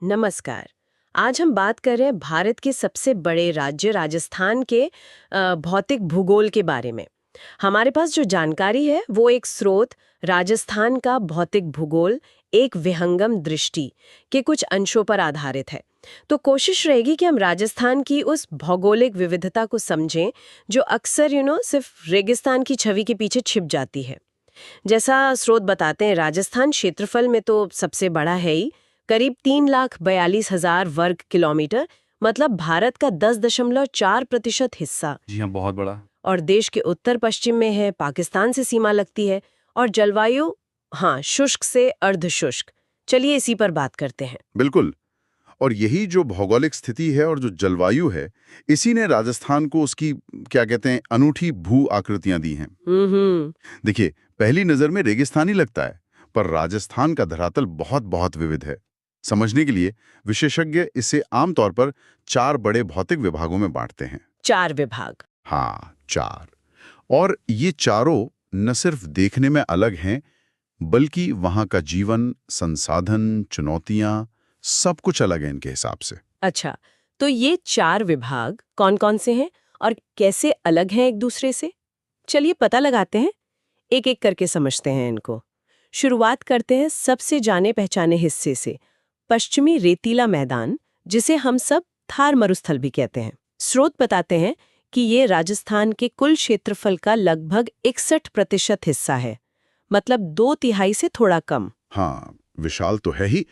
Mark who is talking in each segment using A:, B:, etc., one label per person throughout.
A: नमस्कार। आज हम बात कर रहे हैं भारत के सबसे बड़े राज्य राजस्थान के भौतिक भूगोल के बारे में। हमारे पास जो जानकारी है वो एक स्रोत राजस्थान का भौतिक भूगोल एक विहंगम दृष्टि के कुछ अंशों पर आधारित है। तो कोशिश रहेगी कि हम राजस्थान की उस भौगोलिक विविधता को समझें जो अक्सर सिर्फ रेगिस्तान की छवि के पीछे छिप जाती है। जैसा स्रोत बताते हैं, राजस्थान क्षेत्रफल में तो सबसे बड़ा है ही, करीब 3,42,000 वर्ग किलोमीटर, मतलब भारत का 10.4% हिस्सा।
B: जी हाँ, बहुत बड़ा।
A: और देश के उत्तर पश्चिम में है, पाकिस्तान से सीमा लगती है। और जलवायु, हाँ, शुष्क से अर्धशुष्क। चलिए इसी पर बात करते हैं।
C: बिल्कुल। और यही जो भौगोलिक स्थिति है और जो जलवायु है, इसी ने राजस्थान को उसकी क्या कहते हैं अनूठी भू आकृतियां दी हैं।
A: हम्म।
C: देखिए, पहली नजर में रेगिस्तानी लगता है, पर राजस्थान का धरातल बहुत बहुत विविध है। समझने के लिए विशेषज्ञ इसे आमतौर पर 4 बड़े भौतिक विभागों में बांटते हैं।
A: 4 विभाग।
C: हाँ, 4। और ये चारों न सिर्फ देखने में अलग हैं, बल्कि वहां का जीवन, संसाधन, चुनौतियां, सब कुछ अलग है इनके हिसाब से।
A: अच्छा, तो ये 4 विभाग कौन कौन से हैं और कैसे अलग हैं एक दूसरे से? चलिए पता लगाते हैं, एक एक करके समझते हैं इनको। शुरुआत करते हैं सबसे जाने पहचाने हिस्से से, पश्चिमी रेतीला मैदान, जिसे हम सब थार मरुस्थल भी कहते हैं। स्रोत बताते हैं कि ये राजस्थान के कुल क्षेत्रफल का लगभग 61% हिस्सा है, मतलब 2/3 से थोड़ा कम।
C: हाँ, विशाल तो है ही,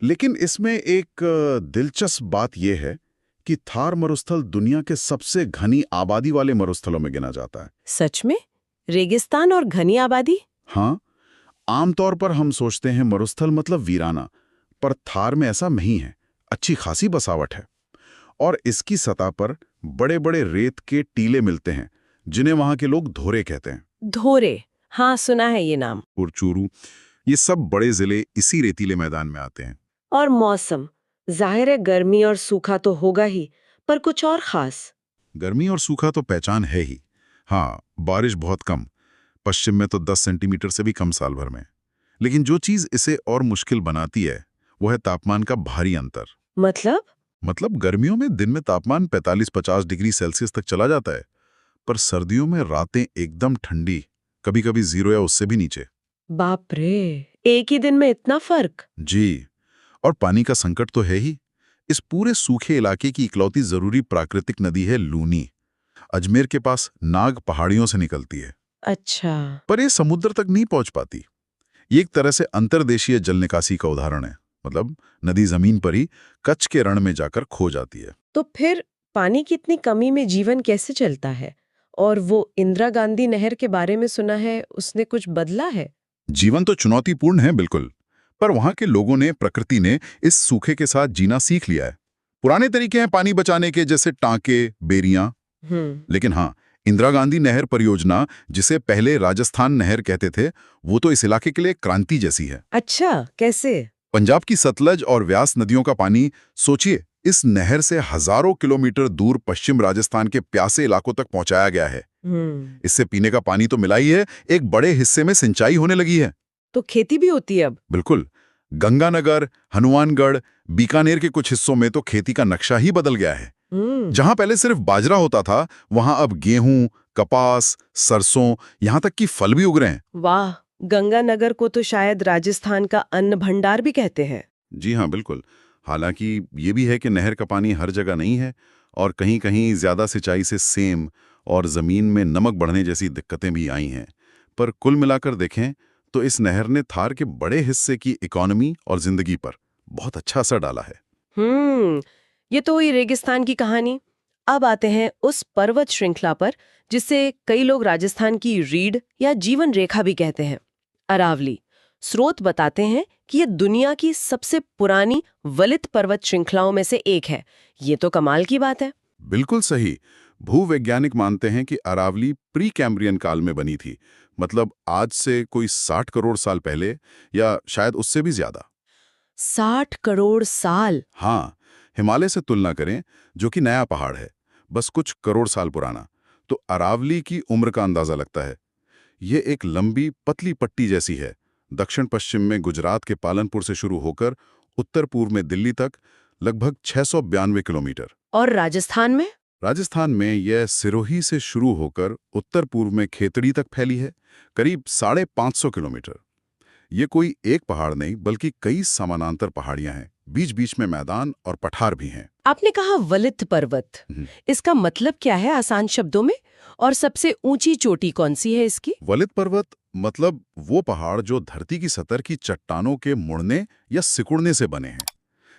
C: लेकिन इसमें एक दिलचस्प बात यह है कि थार मरुस्थल दुनिया के सबसे घनी आबादी वाले मरुस्थलों में गिना जाता है।
A: सच में? रेगिस्तान और घनी आबादी?
C: हाँ, आमतौर पर हम सोचते हैं मरुस्थल मतलब वीराना, पर थार में ऐसा नहीं है। अच्छी खासी बसावट है और इसकी सतह पर बड़े-बड़े रेत के टीले मिलते हैं, जिन्हें वहां के लोग धोरे कहते हैं।
A: धोरे, हाँ सुना है ये नाम।
C: और चूरू, ये सब बड़े जिले इसी रेतीले मैदान में आते हैं।
A: और मौसम, जाहिर है गर्मी और सूखा तो होगा ही, पर कुछ और खास?
C: गर्मी और सूखा तो पहचान है ही। हाँ, बारिश बहुत कम, पश्चिम में तो 10 सेंटीमीटर से भी कम साल भर में। लेकिन जो चीज इसे और मुश्किल बनाती है वो है तापमान का भारी अंतर।
A: मतलब
C: गर्मियों में दिन में तापमान 45-50 डिग्री सेल्सियस तक चला जाता है, पर सर्दियों में रातें एकदम ठंडी, कभी-कभी 0 या उससे भी नीचे।
A: बाप रे, एक ही दिन में इतना फर्क?
C: जी, और पानी का संकट तो है ही। इस पूरे सूखे इलाके की इकलौती जरूरी प्राकृतिक नदी है लूनी। अजमेर के पास नाग पहाड़ियों से निकलती है,
A: अच्छा।
C: पर ये समुद्र तक नहीं पहुंच पाती। ये एक तरह से अंतर्देशीय जल निकासी का उदाहरण है। मतलब नदी जमीन पर ही कच्छ के रण में जाकर खो जाती है।
A: तो फिर पानी की इतनी कमी में जीवन कैसे चलता है? और वो इंदिरा गांधी नहर के बारे में सुना है, उसने कुछ बदला है?
C: जीवन तो चुनौतीपूर्ण है बिल्कुल, पर वहां के लोगों ने, प्रकृति ने इस सूखे के साथ जीना सीख लिया है। पुराने तरीके हैं पानी बचाने के, जैसे टांके, बेरियां। लेकिन हाँ, इंदिरा गांधी नहर परियोजना, जिसे पहले राजस्थान नहर कहते थे, वो तो इस इलाके के लिए क्रांति जैसी है।
A: अच्छा, कैसे?
C: पंजाब की सतलज और व्यास नदियों का पानी, सोचिए, इस नहर से हजारों किलोमीटर दूर पश्चिम राजस्थान के प्यासे इलाकों तक पहुंचाया गया है। इससे पीने का पानी तो मिला ही है, एक बड़े हिस्से में सिंचाई होने लगी है।
A: तो खेती भी होती है अब?
C: बिल्कुल। गंगानगर, हनुमानगढ़, बीकानेर के कुछ हिस्सों में तो खेती का नक्शा ही बदल गया है। जहां पहले सिर्फ बाजरा होता था, वहां अब गेहूं, कपास, सरसों, यहां तक कि फल भी उग रहे हैं।
A: वाह, गंगानगर को तो शायद राजस्थान का अन्न भंडार भी कहते हैं।
C: जी हाँ, बिल्कुल। हालांकि ये भी है कि नहर का पानी हर जगह नहीं है और कहीं-कहीं ज्यादा सिंचाई से सेम और जमीन में नमक बढ़ने जैसी दिक्कतें भी आई हैं। पर कुल मिलाकर देखें तो इस नहर ने थार के बड़े हिस्से की इकोनॉमी और जिंदगी पर बहुत अच्छा असर डाला है।
A: ये तो हुई रेगिस्तान की कहानी। अब आते हैं उस पर्वत श्रृंखला पर जिसे कई लोग राजस्थान की रीढ़ या जीवन रेखा भी कहते हैं, अरावली। स्रोत बताते हैं कि ये दुनिया की सबसे पुरानी वलित पर्वत श्रृंखलाओं में से एक है। ये तो कमाल की बात है।
C: बिल्कुल सही। भूवैज्ञानिक मानते हैं कि अरावली प्री कैम्ब्रियन काल में बनी थी, मतलब आज से कोई 60 करोड़ साल पहले, या शायद उससे भी ज्यादा।
A: 60 करोड़ साल?
C: हाँ, हिमालय से तुलना करें, जो कि नया पहाड़ है, बस कुछ करोड़ साल पुराना, तो अरावली की उम्र का अंदाजा लगता है। ये एक लंबी पतली पट्टी जैसी है, दक्षिण पश्चिम में गुजरात के पालनपुर से शुरू होकर उत्तर पूर्व में दिल्ली तक लगभग 692 किलोमीटर।
A: और राजस्थान में?
C: राजस्थान में यह सिरोही से शुरू होकर उत्तर पूर्व में खेतड़ी तक फैली है, करीब 550 किलोमीटर। ये कोई एक पहाड़ नहीं बल्कि कई समानांतर पहाड़ियां हैं, बीच बीच में मैदान और पठार भी हैं।
A: आपने कहा वलित पर्वत, इसका मतलब क्या है आसान शब्दों में? और सबसे ऊंची चोटी कौन सी है इसकी?
C: वलित पर्वत मतलब वो पहाड़ जो धरती की सतह की चट्टानों के मुड़ने या सिकुड़ने से बने हैं।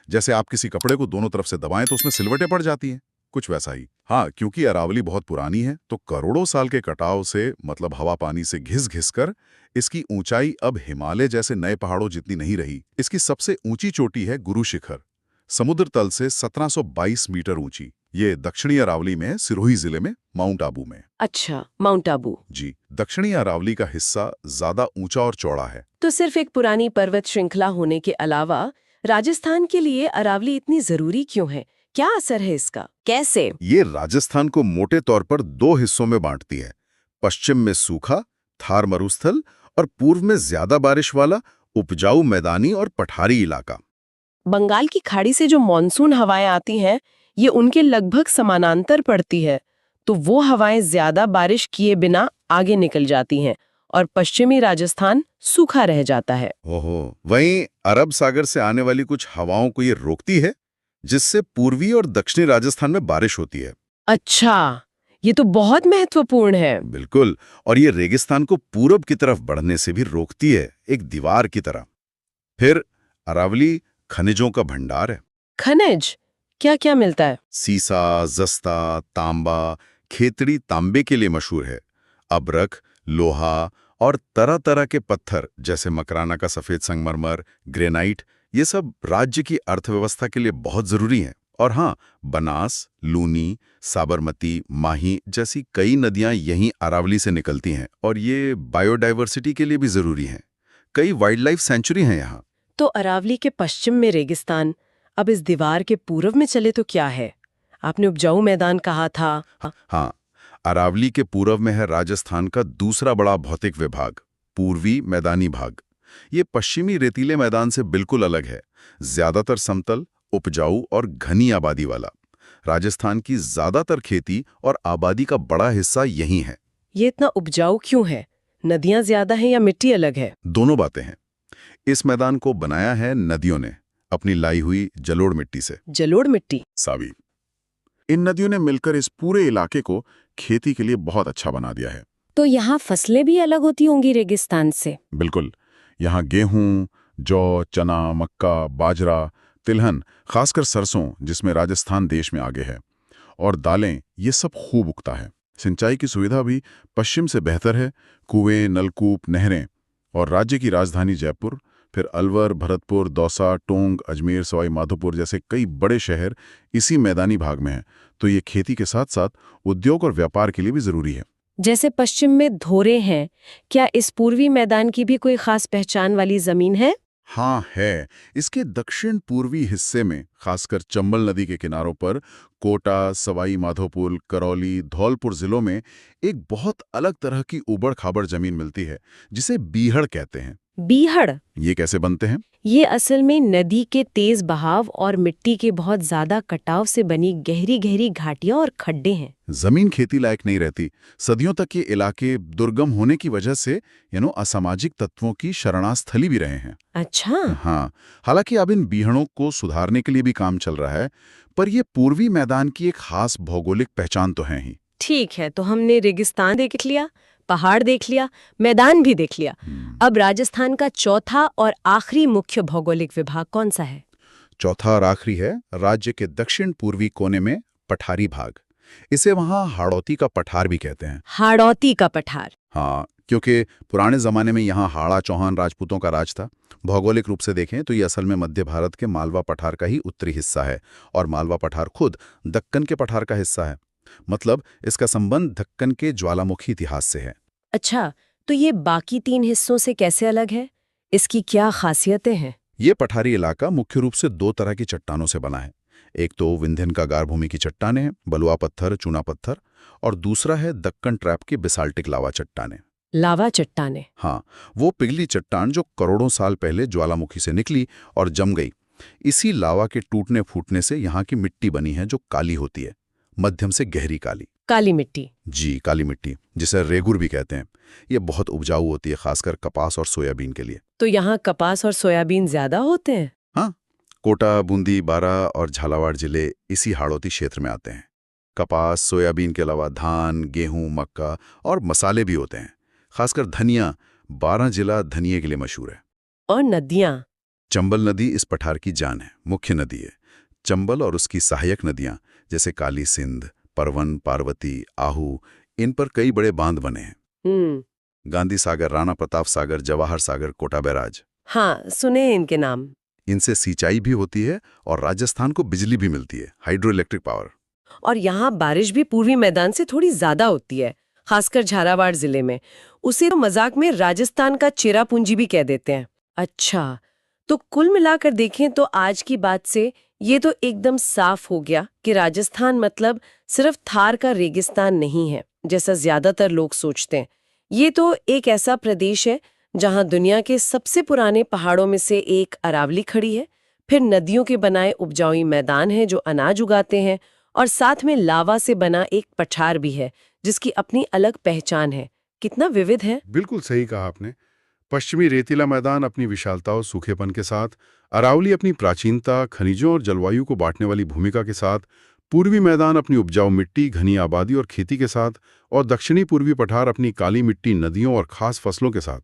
C: जैसे आप किसी कपड़े को दोनों तरफ से दबाएं तो उसमें सिलवटें पड़ जाती हैं, कुछ वैसा ही। हाँ, क्योंकि अरावली बहुत पुरानी है तो करोड़ों साल के कटाव से, मतलब हवा पानी से घिस घिस कर, इसकी ऊंचाई अब हिमालय जैसे नए पहाड़ों जितनी नहीं रही। इसकी सबसे ऊंची चोटी है गुरु शिखर, समुद्र तल से 1722 मीटर ऊंची। ये दक्षिणी अरावली में है, सिरोही जिले में, माउंट आबू में।
A: अच्छा, माउंट आबू।
C: जी, दक्षिणी अरावली का हिस्सा ज्यादा ऊंचा और चौड़ा है।
A: तो सिर्फ एक पुरानी पर्वत श्रृंखला होने के अलावा राजस्थान के लिए अरावली इतनी जरूरी क्यों है? क्या असर है इसका? कैसे?
C: ये राजस्थान को मोटे तौर पर 2 हिस्सों में बांटती है। पश्चिम में सूखा थार मरुस्थल और पूर्व में ज्यादा बारिश वाला उपजाऊ मैदानी और पठारी इलाका।
A: बंगाल की खाड़ी से जो मॉनसून हवाएं आती हैं, ये उनके लगभग समानांतर पड़ती है, तो वो हवाएं ज्यादा बारिश किए बिना आगे निकल जाती हैं और पश्चिमी राजस्थान सूखा रह जाता है।
C: ओहो, वहीं अरब सागर से आने वाली कुछ हवाओं को ये रोकती है, जिससे पूर्वी और दक्षिणी राजस्थान में बारिश होती है।
A: अच्छा, ये तो बहुत महत्वपूर्ण है।
C: बिल्कुल, और ये रेगिस्तान को पूरब की तरफ बढ़ने से भी रोकती है, एक दीवार की तरह। फिर अरावली खनिजों का भंडार है।
A: खनिज? क्या क्या मिलता है?
C: सीसा, जस्ता, तांबा, खेतड़ी तांबे के लिए मशहूर है। अबरख, लोहा और तरह तरह के पत्थर जैसे मकराना का सफेद संगमरमर, ग्रेनाइट, ये सब राज्य की अर्थव्यवस्था के लिए बहुत जरूरी हैं। और हाँ, बनास, लूनी, साबरमती, माही जैसी कई नदियां यहीं अरावली से निकलती हैं और ये बायोडाइवर्सिटी के लिए भी जरूरी हैं। कई वाइल्ड लाइफ सेंचुरी हैं यहाँ।
A: तो अरावली के पश्चिम में रेगिस्तान, अब इस दीवार के पूर्व में चले तो क्या है? आपने उपजाऊ मैदान कहा था।
C: हाँ, अरावली के पूर्व में है राजस्थान का दूसरा बड़ा भौतिक विभाग, पूर्वी मैदानी भाग। ये पश्चिमी रेतीले मैदान से बिल्कुल अलग है, ज्यादातर समतल, उपजाऊ और घनी आबादी वाला। राजस्थान की ज्यादातर खेती और आबादी का बड़ा हिस्सा यहीं है।
A: ये इतना उपजाऊ क्यों है? नदियां ज्यादा हैं या मिट्टी अलग है?
C: दोनों बातें हैं। इस मैदान को बनाया है नदियों ने, अपनी लाई हुई जलोढ़ मिट्टी से।
A: जलोढ़ मिट्टी?
C: सावी। इन नदियों ने मिलकर इस पूरे इलाके को खेती के लिए बहुत अच्छा बना दिया है।
A: तो यहाँ फसलें भी अलग होती होंगी रेगिस्तान से?
C: बिल्कुल, यहाँ गेहूं, जौ, चना, मक्का, बाजरा, तिलहन, खासकर सरसों जिसमें राजस्थान देश में आगे है, और दालें, ये सब खूब उगता है। सिंचाई की सुविधा भी पश्चिम से बेहतर है, कुएं, नलकूप, नहरें। और राज्य की राजधानी जयपुर, फिर अलवर, भरतपुर, दौसा, टोंक, अजमेर, सवाई माधोपुर जैसे कई बड़े शहर इसी मैदानी भाग में हैं। तो ये खेती के साथ साथ उद्योग और व्यापार के लिए भी जरूरी है।
A: जैसे पश्चिम में धोरे हैं, क्या इस पूर्वी मैदान की भी कोई खास पहचान वाली जमीन है?
C: हाँ है। इसके दक्षिण पूर्वी हिस्से में, खासकर चंबल नदी के किनारों पर, कोटा, सवाई माधोपुर, करौली, धौलपुर जिलों में एक बहुत अलग तरह की उबड़-खाबड़ जमीन मिलती है, जिसे बीहड़ कहते हैं।
A: बीहड़?
C: ये कैसे बनते हैं?
A: ये असल में नदी के तेज बहाव और मिट्टी के बहुत ज्यादा कटाव से बनी गहरी गहरी घाटियां और खड्डे हैं।
C: जमीन खेती लायक नहीं रहती। सदियों तक ये इलाके दुर्गम होने की वजह से असामाजिक तत्वों की शरणास्थली भी रहे हैं।
A: अच्छा।
C: हाँ, हालांकि अब इन बीहड़ों को सुधारने के लिए भी काम चल रहा है, पर ये पूर्वी मैदान की एक खास भौगोलिक पहचान तो है ही।
A: ठीक है, तो हमने रेगिस्तान देख लिया, पहाड़ देख लिया, मैदान भी देख लिया। अब राजस्थान का चौथा और आखिरी मुख्य भौगोलिक विभाग कौन सा है?
C: चौथा और आखिरी है राज्य के दक्षिण पूर्वी कोने में पठारी भाग। इसे वहां हाड़ौती का पठार भी कहते हैं।
A: हाड़ौती का पठार?
C: हाँ, क्योंकि पुराने जमाने में यहाँ हाड़ा चौहान राजपूतों का राज था। भौगोलिक रूप से देखें तो ये असल में मध्य भारत के मालवा पठार का ही उत्तरी हिस्सा है, और मालवा पठार खुद दक्कन के पठार का हिस्सा है। मतलब इसका संबंध दक्कन के ज्वालामुखी इतिहास से है।
A: अच्छा, तो ये बाकी 3 हिस्सों से कैसे अलग है? इसकी क्या खासियतें हैं?
C: ये पठारी इलाका मुख्य रूप से 2 तरह की चट्टानों से बना है। एक तो विंध्यन का गारभूमि की चट्टानें हैं, बलुआ पत्थर, चूना पत्थर, और दूसरा है दक्कन ट्रैप की बेसाल्टिक लावा चट्टानें।
A: लावा चट्टानें?
C: हाँ, वो पिघली चट्टान जो करोड़ों साल पहले ज्वालामुखी से निकली और जम गई, इसी लावा के टूटने फूटने से यहाँ की मिट्टी बनी है जो काली होती है, मध्यम से गहरी काली।
A: काली मिट्टी।
C: जी, काली मिट्टी, जिसे रेगुर भी कहते हैं। ये बहुत उपजाऊ होती है, खासकर कपास और सोयाबीन के लिए।
A: तो यहाँ कपास और सोयाबीन ज्यादा होते हैं?
C: हाँ, कोटा, बूंदी, बारा और झालावाड़ जिले इसी हाड़ौती क्षेत्र में आते हैं। कपास, सोयाबीन के अलावा धान, गेहूं, मक्का और मसाले भी होते हैं। खासकर धनिया, 12 जिला धनिये के लिए मशहूर है।
A: और नदियाँ?
C: चंबल नदी इस पठार की जान है, मुख्य नदी है। चंबल और उसकी सहायक नदियां जैसे काली सिंध, परवन, पार्वती, आहू, इन पर कई बड़े बांध बने हैं। गांधी सागर, राणा प्रताप सागर, जवाहर सागर, कोटा बैराज।
A: हाँ, सुने हैं इनके नाम।
C: इनसे सिंचाई भी होती है और राजस्थान को बिजली भी मिलती है, हाइड्रो इलेक्ट्रिक पावर।
A: और यहाँ बारिश भी पूर्वी मैदान से थोड़ी ज्यादा होती है, खासकर झालावाड़ जिले में। उसे तो मजाक में राजस्थान का चेरापूंजी भी कह देते हैं। अच्छा, तो कुल मिलाकर देखें तो आज की बात से ये तो एकदम साफ हो गया कि राजस्थान मतलब सिर्फ थार का रेगिस्तान नहीं है, जैसा ज्यादातर लोग सोचते हैं। ये तो एक ऐसा प्रदेश है जहां दुनिया के सबसे पुराने पहाड़ों में से एक अरावली खड़ी है, फिर नदियों के बनाए उपजाऊ मैदान है जो अनाज उगाते हैं, और साथ में लावा से बना एक पठार भी है जिसकी अपनी अलग पहचान है। कितना विविध है।
B: बिल्कुल सही कहा आपने। पश्चिमी रेतीला मैदान अपनी विशालता और सूखेपन के साथ, अरावली अपनी प्राचीनता, खनिजों और जलवायु को बांटने वाली भूमिका के साथ, पूर्वी मैदान अपनी उपजाऊ मिट्टी, घनी आबादी और खेती के साथ, और दक्षिणी पूर्वी पठार अपनी काली मिट्टी, नदियों और खास फसलों के साथ,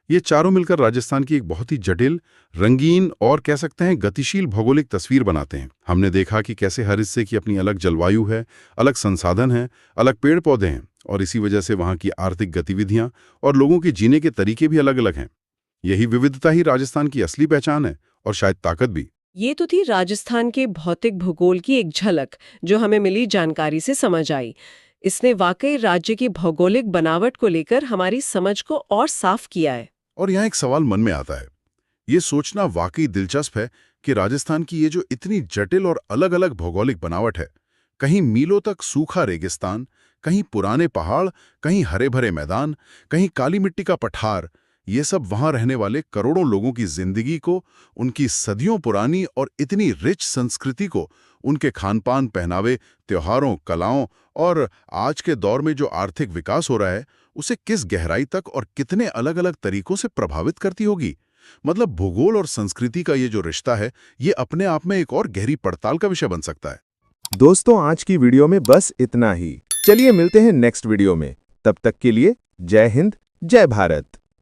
B: ये चारों मिलकर राजस्थान की एक बहुत ही जटिल, रंगीन और कह सकते हैं गतिशील भौगोलिक तस्वीर बनाते हैं। हमने देखा कि कैसे हर हिस्से की अपनी अलग जलवायु है, अलग संसाधन हैं, अलग पेड़ पौधे हैं, और इसी वजह से वहाँ की आर्थिक गतिविधियां और लोगों के जीने के तरीके भी अलग अलग हैं। यही विविधता ही राजस्थान की असली पहचान है और शायद ताकत भी।
A: ये तो थी राजस्थान के भौतिक भूगोल की एक झलक जो हमें मिली जानकारी से समझ आई। इसने वाकई राज्य की भौगोलिक बनावट को लेकर हमारी समझ को और साफ किया है।
C: और यहाँ एक सवाल मन में आता है, ये सोचना वाकई दिलचस्प है कि राजस्थान की ये जो इतनी जटिल और अलग अलग भौगोलिक बनावट है, कहीं मीलों तक सूखा रेगिस्तान, कहीं पुराने पहाड़, कहीं हरे भरे मैदान, कहीं काली मिट्टी का पठार, ये सब वहां रहने वाले करोड़ों लोगों की जिंदगी को, उनकी सदियों पुरानी और इतनी रिच संस्कृति को, उनके खानपान, पहनावे, त्योहारों, कलाओं और आज के दौर में जो आर्थिक विकास हो रहा है, उसे किस गहराई तक और कितने अलग अलग तरीकों से प्रभावित करती होगी। मतलब भूगोल और संस्कृति का ये जो रिश्ता है, ये अपने आप में एक और गहरी पड़ताल का विषय बन सकता है।
D: दोस्तों, आज की वीडियो में बस इतना ही। चलिए मिलते हैं नेक्स्ट वीडियो में। तब तक के लिए जय हिंद, जय भारत।